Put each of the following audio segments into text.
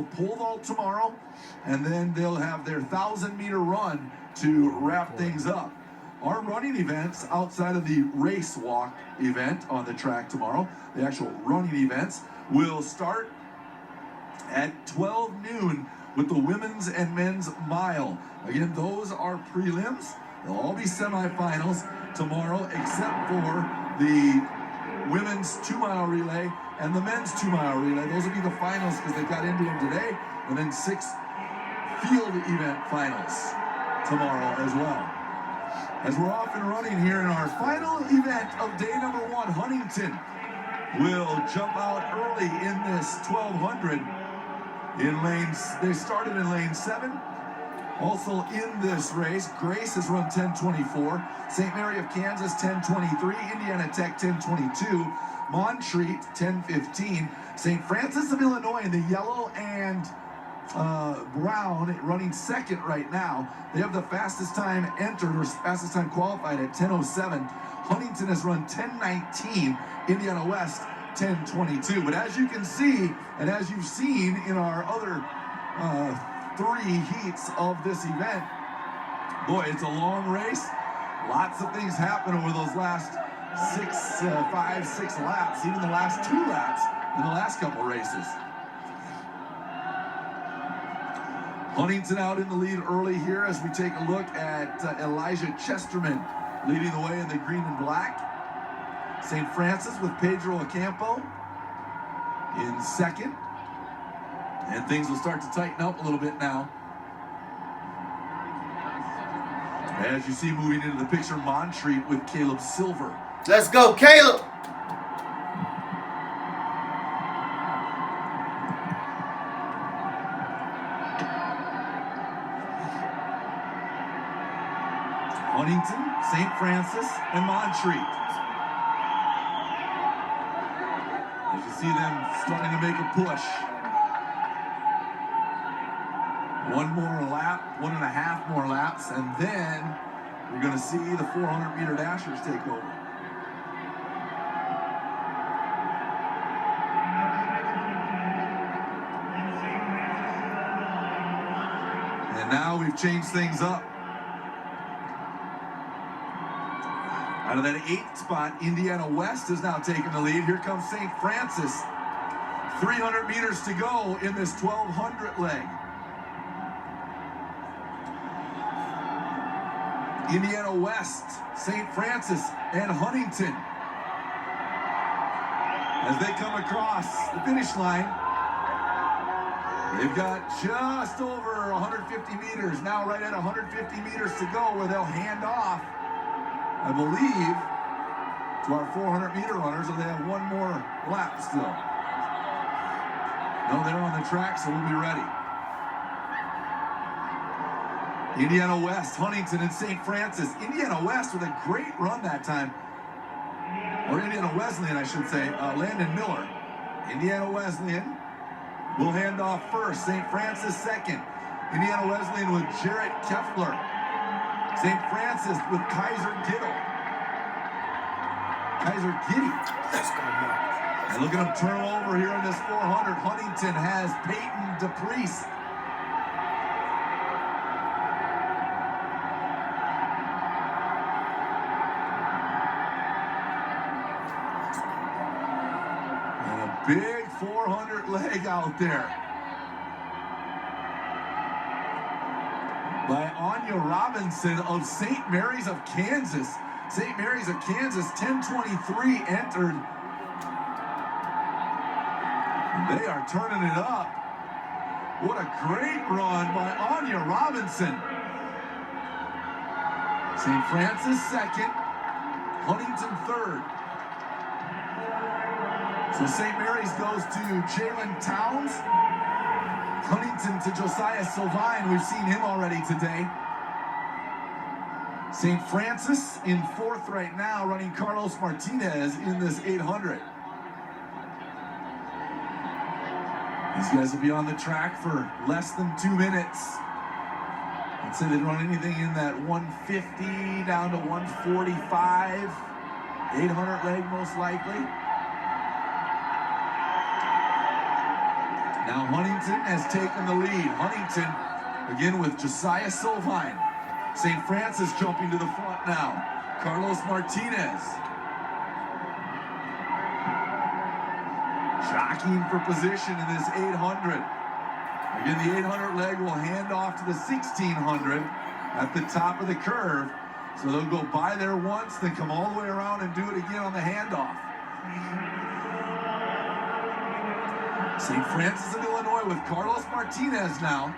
pole vault tomorrow, and then they'll have their 1,000-meter run to wrap things up. Our running events outside of the race walk event on the track tomorrow, the actual running events, will start at 12 noon with the women's and men's mile. Again, those are prelims. They'll all be semifinals tomorrow, except for the women's 2-mile relay and the men's 2-mile relay. Those will be the finals because they got into them today, and then 6 field event finals tomorrow as well. As we're off and running here in our final event of day number 1, Huntington will jump out early in this 1200 in lanes. They started in lane 7. Also in this race, Grace has run 10:24, St. Mary of Kansas 10:23, Indiana Tech 10:22, Montreat 10:15, St. Francis of Illinois in the yellow and brown running second right now. They have the fastest time entered or fastest time qualified at 10:07. Huntington has run 10:19, Indiana West 10:22. But as you can see, and as you've seen in our other 3 heats of this event, boy, it's a long race. Lots of things happen over those last 5, 6 laps, even the last 2 laps in the last couple races. Huntington out in the lead early here as we take a look at Elijah Chesterman leading the way in the green and black. St. Francis with Pedro Ocampo in second. And things will start to tighten up a little bit now. As you see moving into the picture, Montreat with Caleb Silver. Let's go, Caleb! Huntington, St. Francis, and Montreat. As you see them starting to make a push. 1 more lap, 1.5 more laps, and then you're going to see the 400-meter dashers take over. And now we've changed things up. Out of that 8th spot, Indiana West is now taking the lead. Here comes St. Francis. 300 meters to go in this 1,200 leg. Indiana West, St. Francis, and Huntington. As they come across the finish line, they've got just over 150 meters, now right at 150 meters to go, where they'll hand off, I believe, to our 400-meter runners, or they have 1 more lap still. No, they're on the track, so we'll be ready. Indiana West, Huntington, and St. Francis. Indiana West with a great run that time. Or Indiana Wesleyan, I should say. Landon Miller. Indiana Wesleyan will hand off first. St. Francis second. Indiana Wesleyan with Jarrett Keffler. St. Francis with Kaiser Giddy. Let's go, Mark. And look at him turn over here in this 400. Huntington has Peyton DePriest. Big 400 leg out there by Anya Robinson of St. Mary's of Kansas. St. Mary's of Kansas, 10:23 entered. And they are turning it up. What a great run by Anya Robinson. St. Francis second, Huntington third. So St. Mary's goes to Jalen Towns. Huntington to Josiah Sylvain. We've seen him already today. St. Francis in 4th right now, running Carlos Martinez in this 800. These guys will be on the track for less than 2 minutes. I'd say they'd run anything in that 150 down to 145. 800 leg most likely. Now Huntington has taken the lead. Huntington, again with Josiah Sovine. St. Francis jumping to the front now. Carlos Martinez. Jockeying for position in this 800. Again, the 800 leg will hand off to the 1600 at the top of the curve. So they'll go by there once, then come all the way around and do it again on the handoff. St. Francis of Illinois with Carlos Martinez now.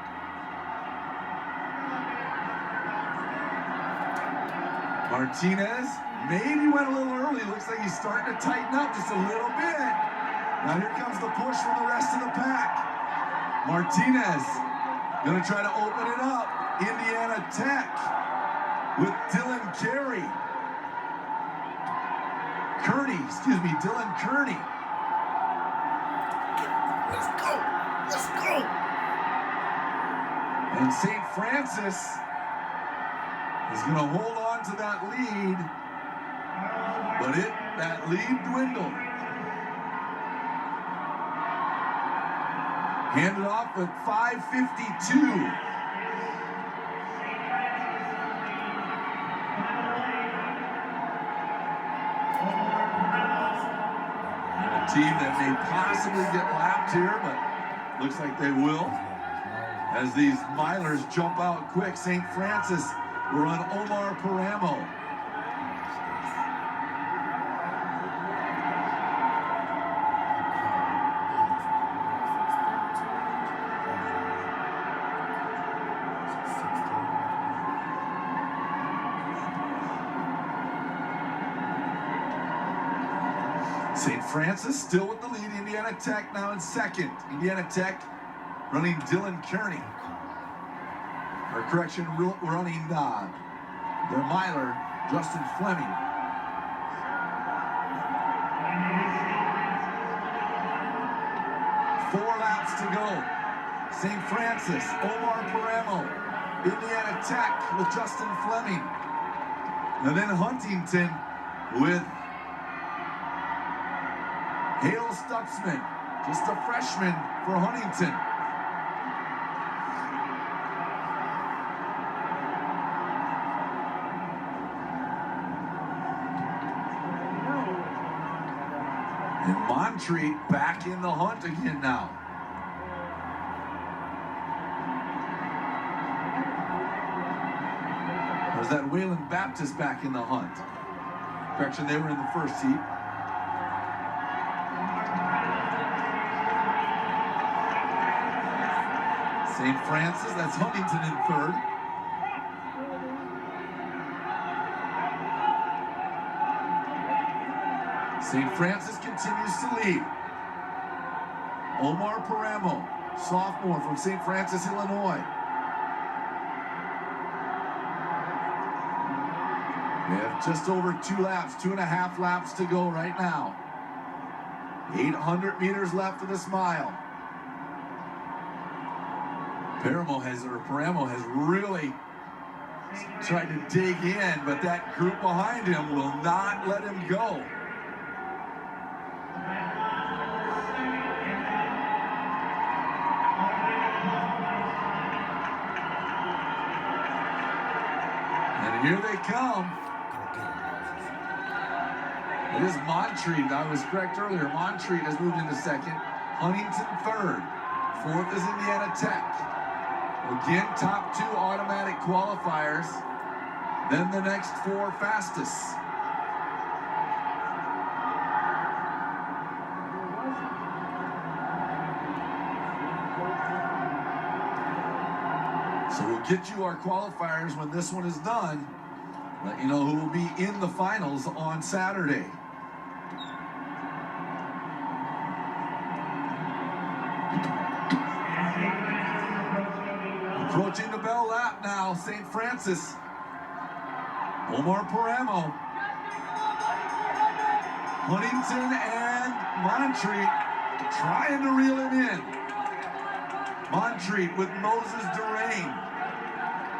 Martinez maybe went a little early. Looks like he's starting to tighten up just a little bit. Now here comes the push from the rest of the pack. Martinez gonna try to open it up. Indiana Tech with Dylan Dylan Kearney. Let's go. Let's go. And St. Francis is gonna hold on to that lead, but that lead dwindled. Handed off with 5:52. A team that may possibly get lapped here, but looks like they will. As these milers jump out quick, St. Francis will run Omar Paramo. St. Francis still with the lead. Indiana Tech now in second. Indiana Tech running Dylan Kearney. Or correction, running their miler, Justin Fleming. Four laps to go. St. Francis, Omar Paramo, Indiana Tech with Justin Fleming. And then Huntington with Hale Stutzman, just a freshman for Huntington. And Montreat back in the hunt again now. There's that Wayland Baptist back in the hunt. Correction, they were in the first heat. St. Francis, that's Huntington in third. St. Francis continues to lead. Omar Paramo, sophomore from St. Francis, Illinois. We have just over 2.5 laps to go right now. 800 meters left of this mile. Paramo has really tried to dig in, but that group behind him will not let him go. And here they come. It is Montreat. I was correct earlier. Montreat has moved into second. Huntington third. Fourth is Indiana Tech. Again, top two automatic qualifiers. Then the next four fastest. So we'll get you our qualifiers when this one is done. Let you know who will be in the finals on Saturday. Approaching the bell lap now, St. Francis. Omar Paramo. Huntington and Montreat trying to reel him in. Montreat with Moses Durain.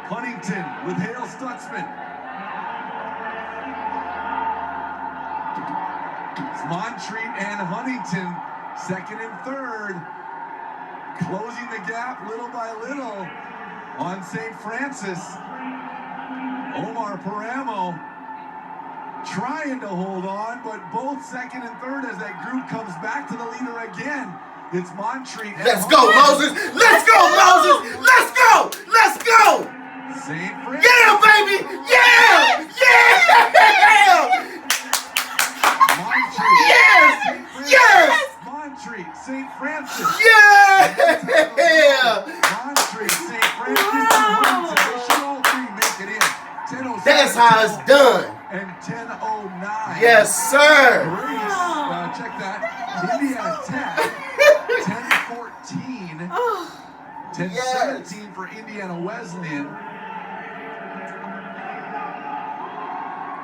Huntington with Hale Stutzman. It's Montreat and Huntington, second and third. closing the gap little by little on St. Francis. Omar Paramo trying to hold on, but both second and third as that group comes back to the leader again. It's Montreat. Let's go, Moses. Let's go, Moses. Let's go. Let's go. St. Francis. Yeah, baby. Yeah. Yeah. Montreat. Yes. Yes. Montreat. St. Francis. Yeah. Montreat. St. Francis. And Huntington. They should all three make it in. 10:07. That's how it's done. And 10:09. Yes, sir. Grace, check that. Indiana Tech. 10:14. 10:17 for Indiana Wesleyan.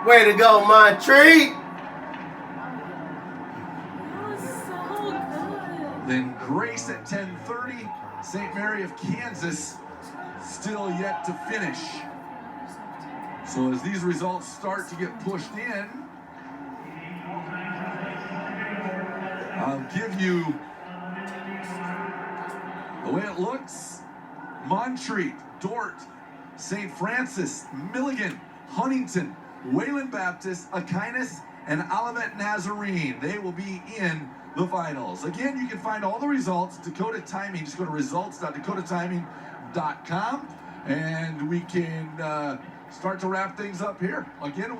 Way to go, Montreat. That was so good. Then Grace at 10:30. St. Mary of Kansas still yet to finish. So as these results start to get pushed in, I'll give you the way it looks. Montreat, Dort, St. Francis, Milligan, Huntington, Wayland Baptist, Aquinas, and Olivet Nazarene. They will be in the finals. Again, you can find all the results, Dakota Timing. Just go to results.dakotatiming.com, and we can start to wrap things up here. Again,